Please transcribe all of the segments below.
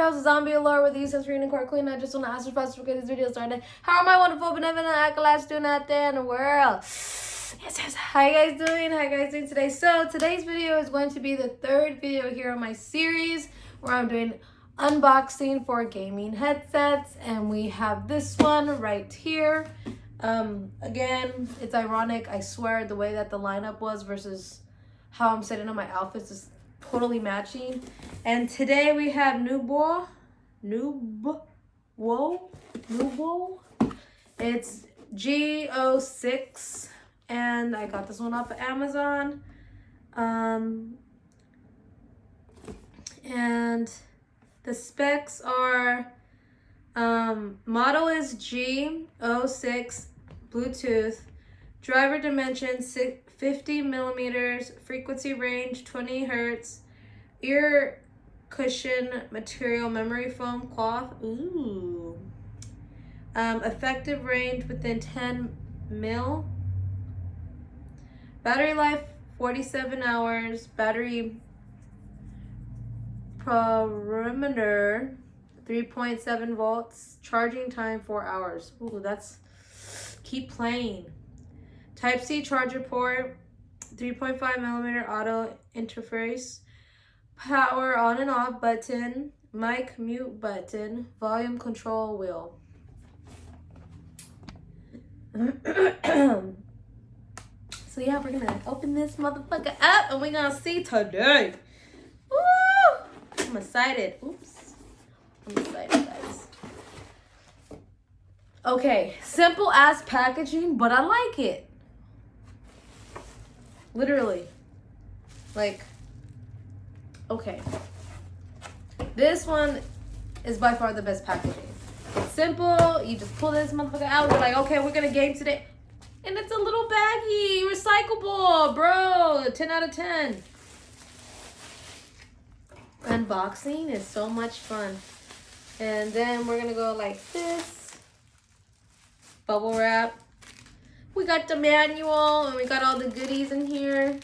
host, Zombie Allure, with you, Sunscreen and Court Queen. I just want to ask you first before this video started. How are my wonderful, benevolent acolytes doing out there in the world? Yes. How you guys doing? How you guys doing today? So today's video is going to be the third video here on my series where I'm doing unboxing for gaming headsets, and we have this one right here. Again, it's ironic, I swear, the way that the lineup was versus how I'm setting up my outfits is totally matching. And today we have NUBWO. It's G06, and I got this one off of Amazon. And the specs are, model is G06, Bluetooth, driver dimension 50 millimeters, frequency range 20 hertz, ear cushion material, memory foam cloth. Ooh. Effective range within 10 mil. Battery life 47 hours. Battery perimeter 3.7 volts. Charging time 4 hours. Ooh, that's, keep playing. Type-C charger port, 3.5 millimeter auto interface, power on and off button, mic mute button, volume control wheel. So yeah, we're gonna open this motherfucker up and we're gonna see today. Woo! I'm excited. Oops. I'm excited, guys. Okay, simple ass packaging, but I like it. Literally. Like, okay. This one is by far the best packaging. It's simple. You just pull this motherfucker out. You're like, okay, we're gonna game today. And it's a little baggy, recyclable, bro. 10 out of 10. Unboxing is so much fun. And then we're gonna go like this. Bubble wrap. We got the manual and we got all the goodies in here.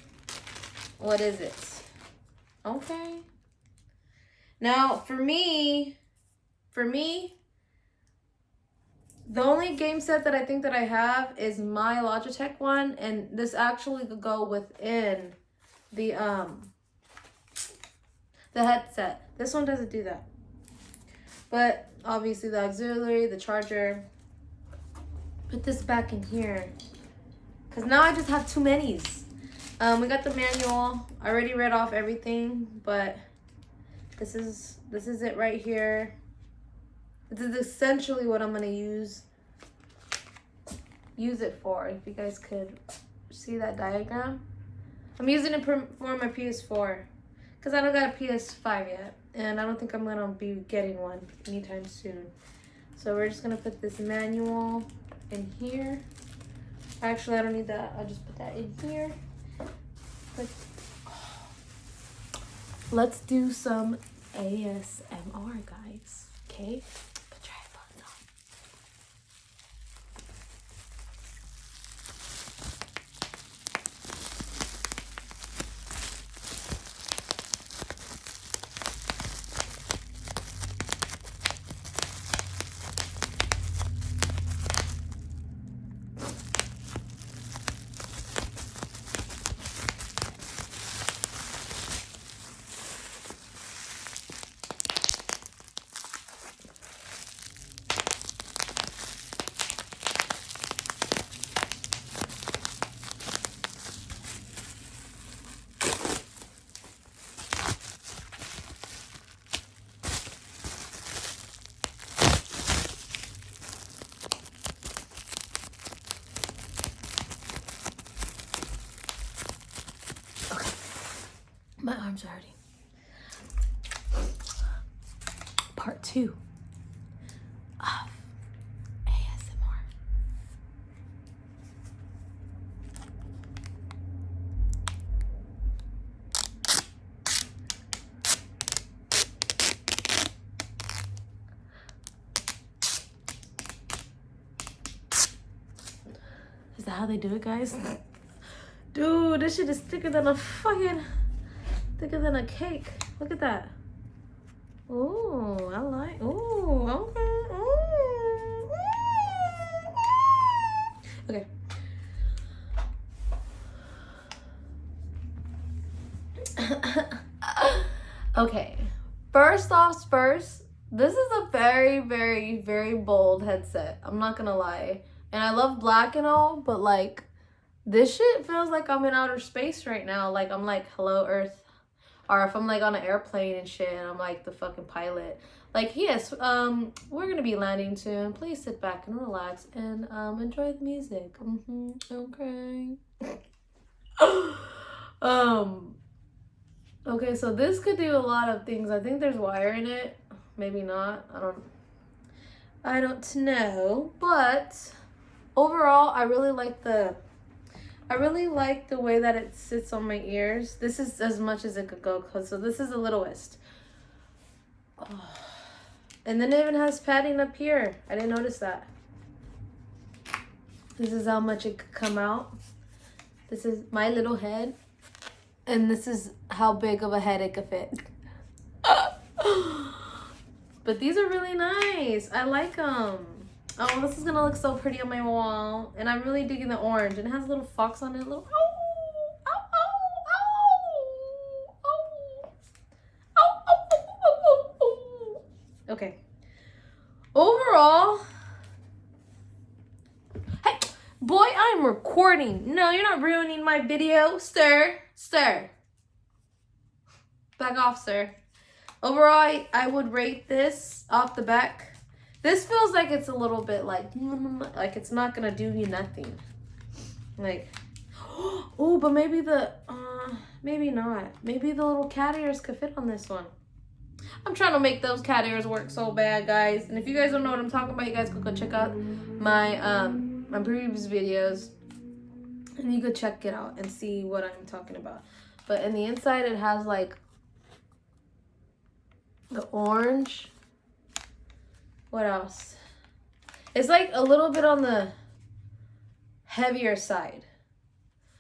What is it? Okay. Now, for me, the only game set that I think that I have is my Logitech one, and this actually could go within the headset. This one doesn't do that. But obviously the auxiliary, the charger. Put this back in here, because now I just have too many's. We got the manual. I already read off everything, but this is it right here. This is essentially what I'm gonna use it for. If you guys could see that diagram, I'm using it for my PS4 because I don't got a PS5 yet, and I don't think I'm gonna be getting one anytime soon. So we're just gonna put this manual in here. Actually, I don't need that. I'll just put that in here. But let's do some ASMR, guys. Okay? Put your headphones on. My arms are hurting. Part 2 of ASMR. Is that how they do it, guys? Dude, this shit is thicker than a cake. Look at that. Ooh, I like. Ooh, okay. Ooh. Okay. Okay. First, this is a very, very, very bold headset. I'm not gonna lie. And I love black and all, but like, this shit feels like I'm in outer space right now. Like, I'm like, hello, Earth. Or if I'm like on an airplane and shit and I'm like the fucking pilot. Like, yes, we're gonna be landing soon. Please sit back and relax and enjoy the music. Okay. Okay, so this could do a lot of things. I think there's wire in it. Maybe not. I don't know. But overall, I really like the way that it sits on my ears. This is as much as it could go. So this is the littlest. Oh. And then it even has padding up here. I didn't notice that. This is how much it could come out. This is my little head. And this is how big of a head it could fit. But these are really nice. I like them. Oh, this is gonna look so pretty on my wall. And I'm really digging the orange. And it has a little fox on it. A little, okay. Overall, hey, boy, I'm recording. No, you're not ruining my video, sir. Sir. Back off, sir. Overall, I would rate this off the back. This feels like it's a little bit like it's not gonna do you nothing. Like, oh, but maybe maybe not. Maybe the little cat ears could fit on this one. I'm trying to make those cat ears work so bad, guys. And if you guys don't know what I'm talking about, you guys could go check out my my previous videos. And you could check it out and see what I'm talking about. But in the inside, it has like the orange. What else? It's like a little bit on the heavier side.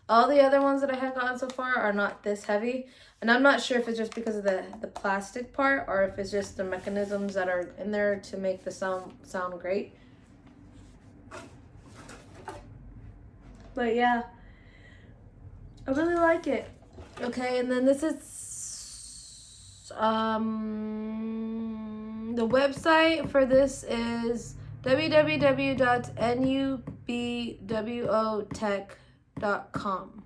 All the other ones that I have gotten so far are not this heavy. And I'm not sure if it's just because of the plastic part or if it's just the mechanisms that are in there to make the sound great. But yeah, I really like it. Okay, and then this is the website for this is www.nubwotech.com.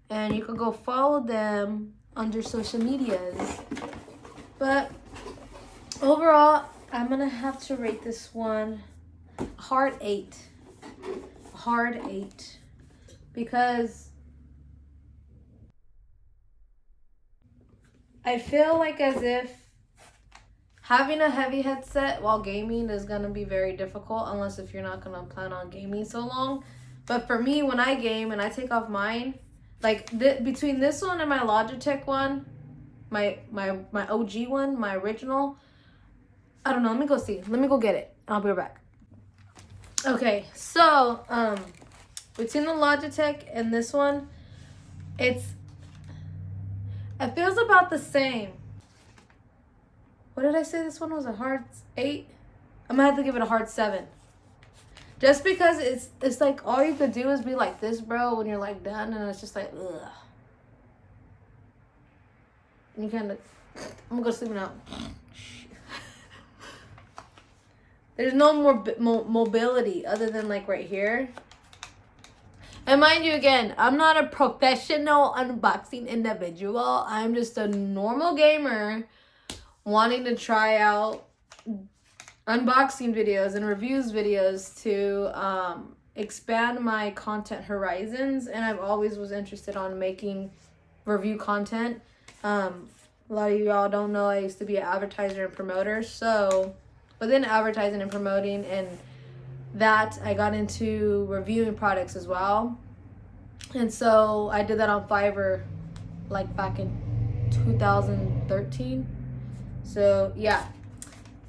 And you can go follow them under social medias. But overall, I'm gonna have to rate this one hard 8. Hard 8. Because I feel like as if having a heavy headset while gaming is gonna be very difficult unless if you're not gonna plan on gaming so long. But for me, when I game and I take off mine, like between this one and my Logitech one, my OG one, my original, I don't know. Let me go see. Let me go get it. I'll be right back. Okay, so between the Logitech and this one, it feels about the same. What did I say? This one was a hard 8. I'm gonna have to give it a hard 7. Just because it's like all you could do is be like this, bro, when you're like done, and it's just like ugh. And you kind of, I'm gonna go sleep now. There's no more mobility other than like right here. And mind you, again, I'm not a professional unboxing individual. I'm just a normal gamer wanting to try out unboxing videos and reviews videos to expand my content horizons. And I've always was interested on making review content. A lot of y'all don't know I used to be an advertiser and promoter. So within advertising and promoting and that, I got into reviewing products as well. And so I did that on Fiverr like back in 2013. So yeah,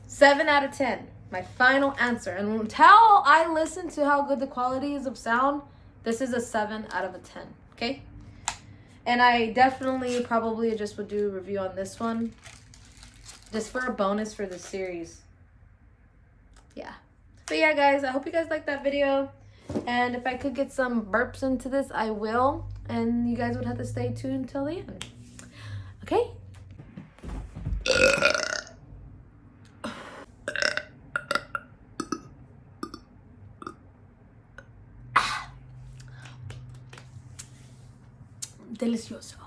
7 out of 10, my final answer. And until I listen to how good the quality is of sound, this is a 7 out of a 10, okay? And I definitely probably just would do a review on this one. Just for a bonus for the series. Yeah. But yeah, guys, I hope you guys liked that video. And if I could get some burps into this, I will. And you guys would have to stay tuned till the end. Okay? Delicioso.